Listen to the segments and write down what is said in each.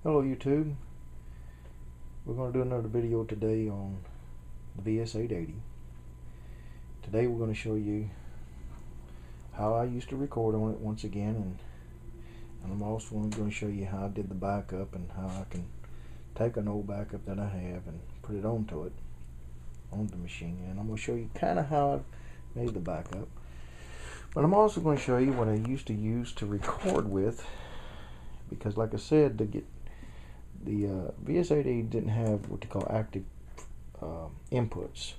Hello YouTube. We're going to do another video today on the VS880. Today we're going to show you how I used to record on it once again, and I'm also going to show you how I did the backup and how I can take an old backup that I have and put it onto the machine. And I'm going to show you kind of how I made the backup. But I'm also going to show you what I used to use to record with, because like I said, to get the VS880 didn't have what they call active inputs,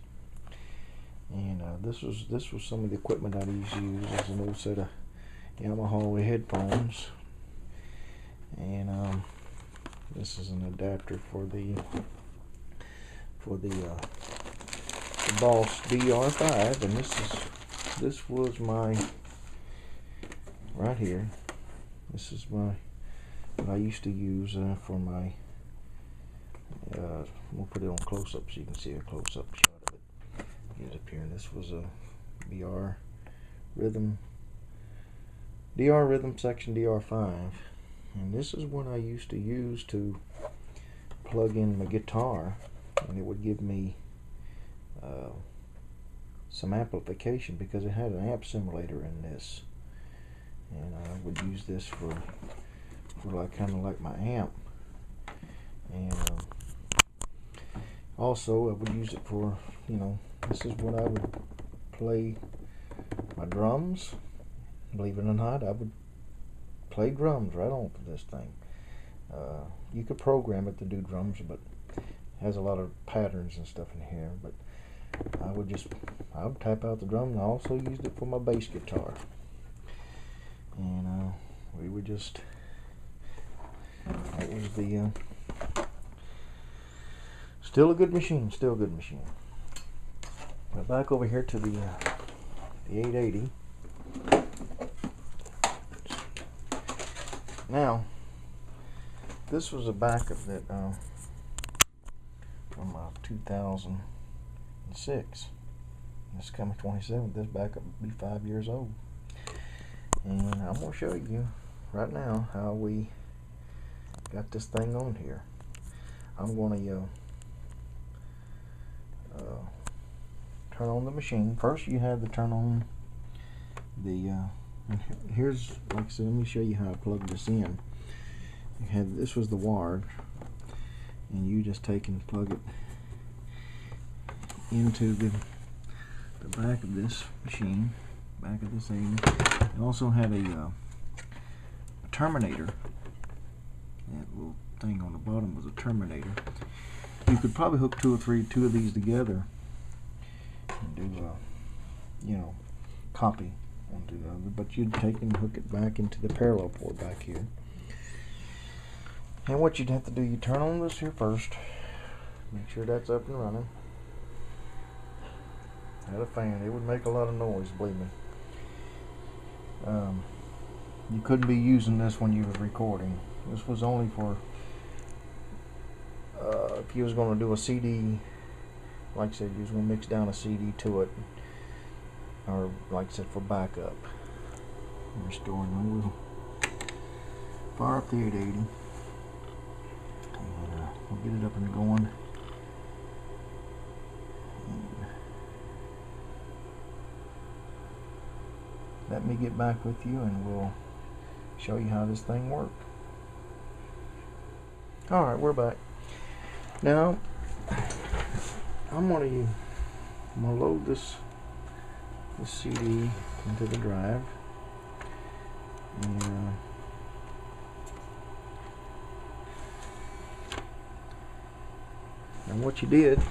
and this was some of the equipment I used to use. As an old set of Yamaha headphones, and this is an adapter for the Boss DR5, and this was my right here. This is my what I used to use for my we'll put it on close-up so you can see a close-up shot of it. Get it up here. And this was a DR Rhythm section DR5, and this is what I used to use to plug in my guitar, and it would give me some amplification because it had an amp simulator in this, and I would use this for like kind of like my amp, and also I would use it for, this is what I would play my drums. Believe it or not, I would play drums right on for this thing. You could program it to do drums, but it has a lot of patterns and stuff in here. But I would type out the drum, and I also used it for my bass guitar, and we would just. It was the still a good machine. But back over here to the 880. Now, this was a backup that from 2006. This coming 27th. This backup will be 5 years old, and I'm gonna show you right now how we got this thing on here. I'm going to turn on the machine. First, you have to turn on the. Here's, like I said, let me show you how I plug this in. You have this was the wire, and you just take and plug it into the back of this machine, back of this thing. It also had a terminator. That little thing on the bottom was a terminator. You could probably hook two of these together and do copy onto the other, but you'd take and hook it back into the parallel port back here. And what you'd have to do, you turn on this here first, make sure that's up and running. Had a fan. It would make a lot of noise, believe me. You couldn't be using this when you were recording. This was only for if you was going to do a CD, like I said, you was going to mix down a CD to it, or like I said, for backup. Restoring them. We'll fire up the 880, and we'll get it up and going. And let me get back with you, and we'll show you how this thing works. Alright, we're back. Now, I'm gonna load this CD into the drive. And what you did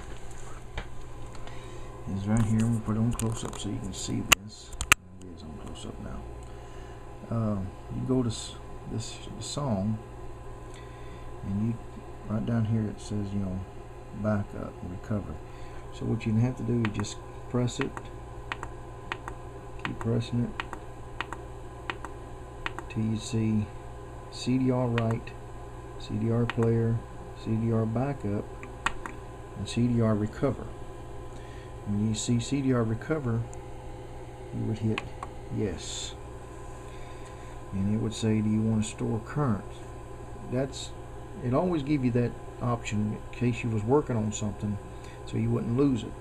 is right here, we'll put it on close up so you can see this. It is on close up now. You go to this song, and you right down here it says backup and recover. So what you have to do is just press it, keep pressing it till you see CDR write, CDR player, CDR backup, and CDR recover. When you see CDR recover, you would hit yes, and it would say, do you want to store current? That's it always give you that option in case you was working on something, so you wouldn't lose it.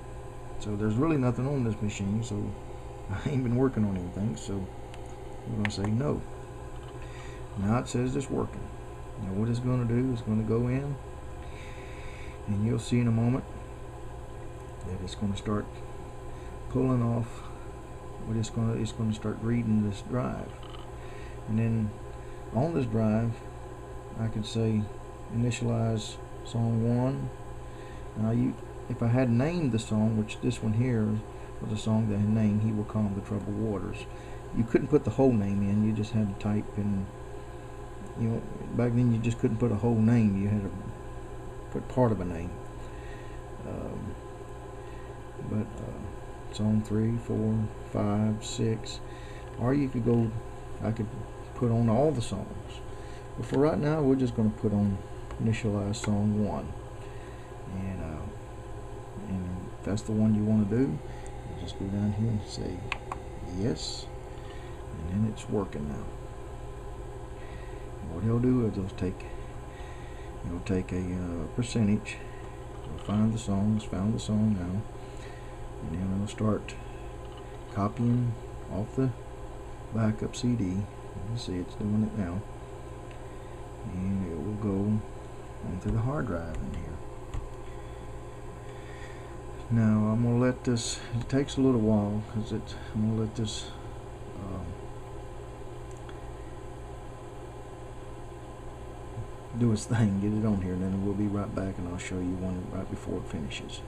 So there's really nothing on this machine, so I ain't been working on anything, so we're going to say no. Now it says it's working. Now what it's going to do is going to go in, and you'll see in a moment that it's going to start pulling off what it's going to start reading this drive. And then on this drive I could say initialize song 1. Now if I had named the song, which this one here was a song that I had named, He Will Calm the Troubled Waters, you couldn't put the whole name in, you just had to type in, you know, back then you just couldn't put a whole name, you had to put part of a name. But song 3, 4, 5, 6, or you could go, I could put on all the songs, but for right now we're just going to put on initialize song 1, and if that's the one you want to do, you just go down here and say yes, and then it's working now. And what he'll do is he'll take a percentage, he'll find the song, it's found the song now, and then it'll start copying off the backup CD. You see it's doing it now, and it will go onto the hard drive in here. Now I'm going to let this, it takes a little while because I'm going to let this do its thing, get it on here, and then we'll be right back and I'll show you one right before it finishes.